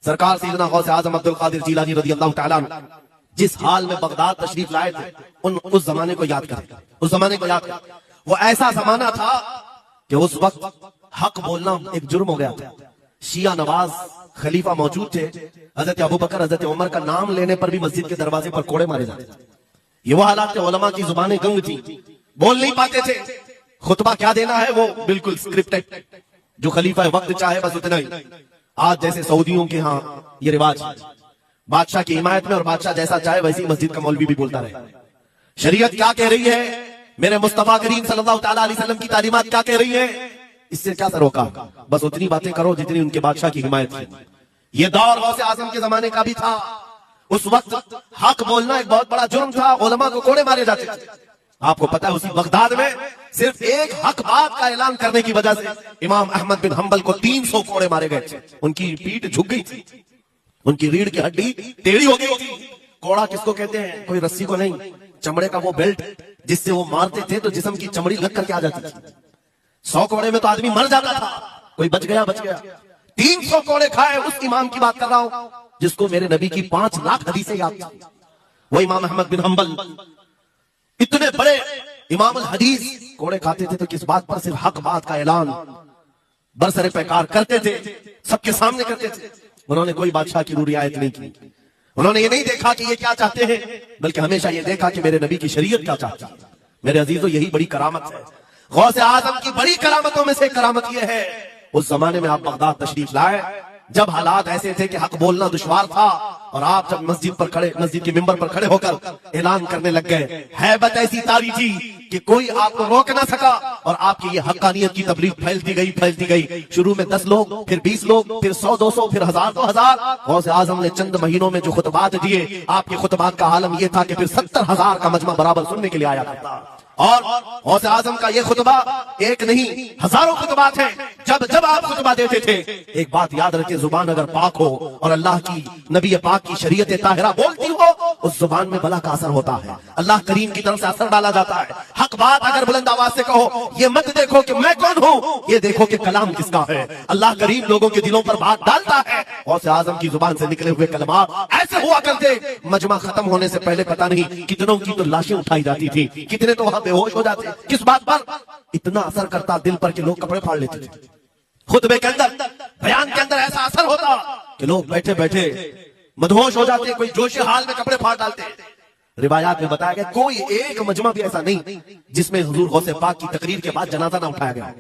سرکار سیدنا غوث اعظم عبد القادر جیلانی رضی اللہ تعالیٰ عنہ جس حال میں بغداد تشریف لائے تھے اس زمانے کو یاد کریں، اس زمانے کو یاد کریں۔ وہ ایسا زمانہ تھا کہ اس وقت حق بولنا ایک جرم ہو گیا تھا۔ شیعہ نواز خلیفہ موجود تھے، حضرت ابوبکر حضرت عمر کا نام لینے پر بھی مسجد کے دروازے پر کوڑے مارے جاتے تھے۔ یہ وہ حالات تھے، علماء کی زبانیں گنگ تھی، بول نہیں پاتے تھے، خطبہ کیا دینا ہے وہ بالکل سکرپٹڈ، جو خلیفہ وقت چاہے بس اتنا ہی۔ آج جیسے سعودیوں کے ہاں یہ رواج، بادشاہ کی حمایت میں اور بادشاہ جیسا چاہے ویسی مسجد کا مولوی بھی بولتا رہے۔ شریعت کیا کہہ رہی ہے، میرے مصطفیٰ کریم صلی اللہ تعالیٰ علیہ وسلم کی تعلیمات کیا کہہ رہی ہے، اس سے کیا سروکا، بس اتنی باتیں کرو جتنی ان کے بادشاہ کی حمایت تھی۔ یہ دور غوث اعظم کے زمانے کا بھی تھا۔ اس وقت حق بولنا ایک بہت بڑا جرم تھا، علماء کو کوڑے مارے جاتے تھے۔ آپ کو پتا ہے اسی بغداد میں صرف ایک حق بات کا اعلان کرنے کی وجہ سے امام احمد بن حنبل کو 300 کوڑے مارے گئے تھے۔ ان کی پیٹھ جھک گئی تھی، ان کی ریڑھ کی ہڈی ٹیڑھی ہو گئی تھی۔ کوڑا کس کو کہتے ہیں، کوئی رسی کو نہیں، چمڑے کا وہ بیلٹ جس سے وہ مارتے تھے تو جسم کی چمڑی لگ کر کے آ جاتی تھی۔ 100 کوڑے میں تو آدمی مر جاتا تھا، کوئی بچ گیا۔ 300 کوڑے کھائے اس امام کی بات کر رہا ہوں جس کو میرے نبی کی 5 لاکھ حدیثیں یاد تھی۔ وہ امام احمد بن حنبل اتنے بڑے امام الحدیث کوڑے کھاتے تھے تو کس بات پر، صرف حق بات کا اعلان برسر پیکار کرتے تھے، سب کے سامنے کرتے تھے۔ انہوں نے کوئی بادشاہ کی روح رعایت نہیں کی، انہوں نے یہ نہیں دیکھا کہ یہ کیا چاہتے ہیں، بلکہ ہمیشہ یہ دیکھا کہ میرے نبی کی شریعت کیا چاہتی ہے۔ میرے عزیزو، یہی بڑی کرامت ہے۔ غوث اعظم کی بڑی کرامتوں میں سے کرامت یہ ہے، اس زمانے میں آپ بغداد تشریف لائے جب حالات ایسے تھے کہ حق بولنا دشوار تھا، اور آپ جب مسجد کے ممبر پر کھڑے ہو کر اعلان کرنے لگ گئے، ہیبت ایسی طاری تھی کہ کوئی آپ کو روک نہ سکا، اور آپ کی یہ حقانیت کی تبلیغ پھیلتی گئی۔ شروع میں 10 لوگ، پھر 20 لوگ، پھر 100 200، پھر 1000 2000۔ غوث اعظم نے چند مہینوں میں جو خطبات دیے، آپ کے خطبات کا عالم یہ تھا کہ پھر 70,000 کا مجمع برابر سننے کے لیے آیا کرتا۔ اور غوث اعظم کا یہ خطبہ ایک نہیں، ہزاروں خطبات ہیں۔ جب آپ خطبہ دیتے تھے، ایک بات یاد رکھیں، زبان اگر پاک ہو اور اللہ کی نبی پاک کی شریعت طاہرہ بولتی ہو، اس زبان میں بلا کا اثر ہوتا ہے، اللہ کریم کی طرف سے اثر ڈالا جاتا ہے۔ حق بات اگر بلند آواز سے کہو، یہ مت دیکھو کہ میں کون ہوں، یہ دیکھو کہ کلام کس کا ہے۔ اللہ کریم لوگوں کے دلوں پر بات ڈالتا ہے۔ غوث اعظم کی زبان سے نکلے ہوئے کلمات ایسے ہوا کرتے، مجمع ختم ہونے سے پہلے پتہ نہیں کتنوں کی تو لاشیں اٹھائی جاتی تھی، کتنے تو وہاں بے ہوش ہو جاتے۔ کس بات پر؟ اتنا اثر کرتا دل پر کہ لوگ کپڑے پھاڑ لیتے تھے۔ خطبے کے اندر، بیان کے اندر ایسا اثر ہوتا کہ لوگ بیٹھے بیٹھے مدہوش ہو جاتے، کوئی جوش حال میں کپڑے پھاڑ ڈالتے۔ روایات میں بتایا گیا کوئی ایک مجمع بھی ایسا نہیں جس میں حضور غوث پاک کی تقریر کے بعد جنازہ نہ اٹھایا گیا۔